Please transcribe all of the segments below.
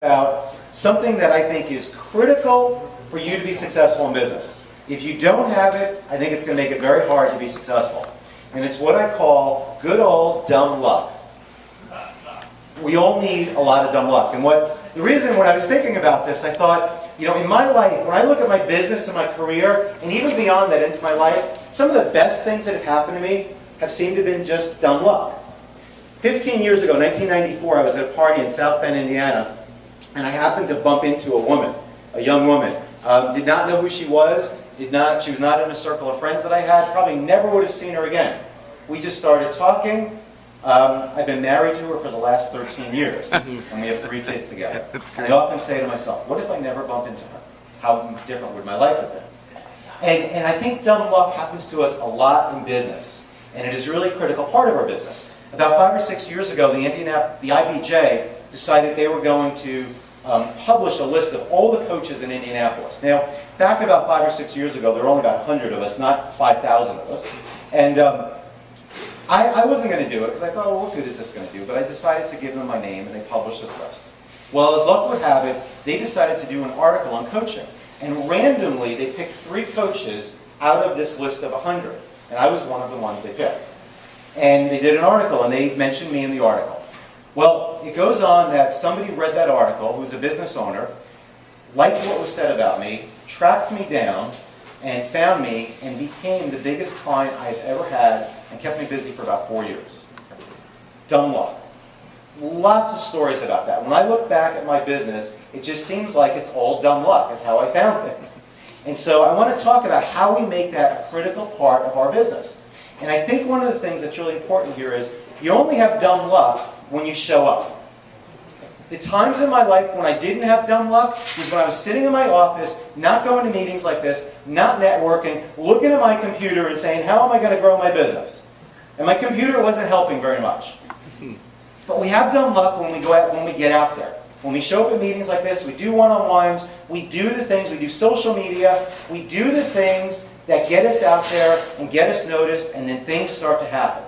about something that I think is critical for you to be successful in business. If you don't have it, I think it's going to make it very hard to be successful. And it's what I call good old dumb luck. We all need a lot of dumb luck. And the reason when I was thinking about this, I thought, you know, in my life, when I look at my business and my career, and even beyond that into my life, some of the best things that have happened to me have seemed to have been just dumb luck. 15 years ago, 1994, I was at a party in South Bend, Indiana, and I happened to bump into a woman, a young woman. Did not know who she was, she was not in a circle of friends that I had, probably never would have seen her again. We just started talking. I've been married to her for the last 13 years, and we have 3 kids together. And I often say to myself, what if I never bump into her? How different would my life have been? And I think dumb luck happens to us a lot in business, and it is a really critical part of our business. About 5 or 6 years ago, the IBJ decided they were going to publish a list of all the coaches in Indianapolis. Now, back about 5 or 6 years ago, there were only about 100 of us, not 5,000 of us. And I wasn't going to do it because I thought, well, what good is this going to do? But I decided to give them my name, and they published this list. Well, as luck would have it, they decided to do an article on coaching. And randomly, they picked 3 coaches out of this list of 100. And I was one of the ones they picked. And they did an article, and they mentioned me in the article. Well, it goes on that somebody read that article, who's a business owner, liked what was said about me, tracked me down, and found me, and became the biggest client I've ever had, and kept me busy for about 4 years. Dumb luck. Lots of stories about that. When I look back at my business, it just seems like it's all dumb luck. It's how I found things. And so I want to talk about how we make that a critical part of our business. And I think one of the things that's really important here is you only have dumb luck when you show up. The times in my life when I didn't have dumb luck was when I was sitting in my office, not going to meetings like this, not networking, looking at my computer and saying, how am I going to grow my business? And my computer wasn't helping very much. But we have dumb luck when we go out, when we get out there. When we show up at meetings like this, we do one-on-ones, we do the things, we do social media, we do the things that get us out there and get us noticed, and then things start to happen.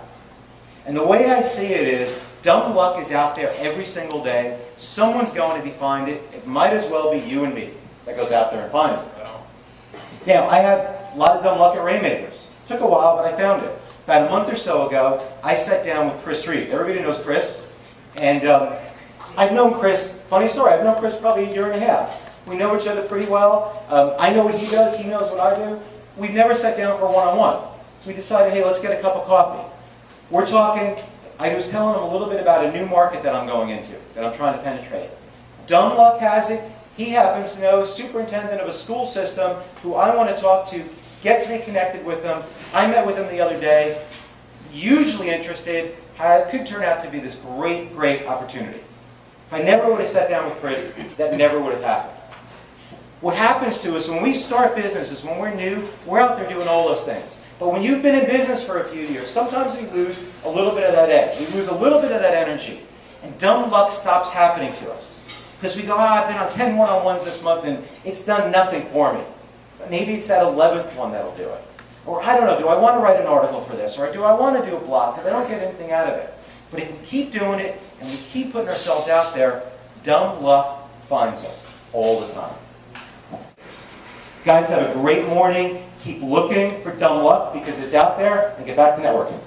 And the way I see it is, dumb luck is out there every single day. Someone's going to find it. It might as well be you and me that goes out there and finds it. Now, I had a lot of dumb luck at Rainmakers. Took a while, but I found it. About a month or so ago, I sat down with Chris Reed. Everybody knows Chris. And I've known Chris, funny story, I've known Chris probably 1.5 years. We know each other pretty well. I know what he does, he knows what I do. We've never sat down for a one-on-one. So we decided, hey, let's get a cup of coffee. We're talking, I was telling him a little bit about a new market that I'm going into, that I'm trying to penetrate. Dumb luck has it, he happens to know superintendent of a school system who I want to talk to, gets me connected with them. I met with him the other day, hugely interested, could turn out to be this great, great opportunity. If I never would have sat down with Chris, that never would have happened. What happens to us when we start businesses, when we're new, we're out there doing all those things. But when you've been in business for a few years, sometimes we lose a little bit of that edge. We lose a little bit of that energy. And dumb luck stops happening to us. Because we go, I've been on 10 one-on-ones this month and it's done nothing for me. But maybe it's that 11th one that'll do it. Or I don't know, do I want to write an article for this? Or do I want to do a blog? Because I don't get anything out of it. But if we keep doing it and we keep putting ourselves out there, dumb luck finds us all the time. Guys, have a great morning. Keep looking for dumb luck because it's out there, and get back to networking.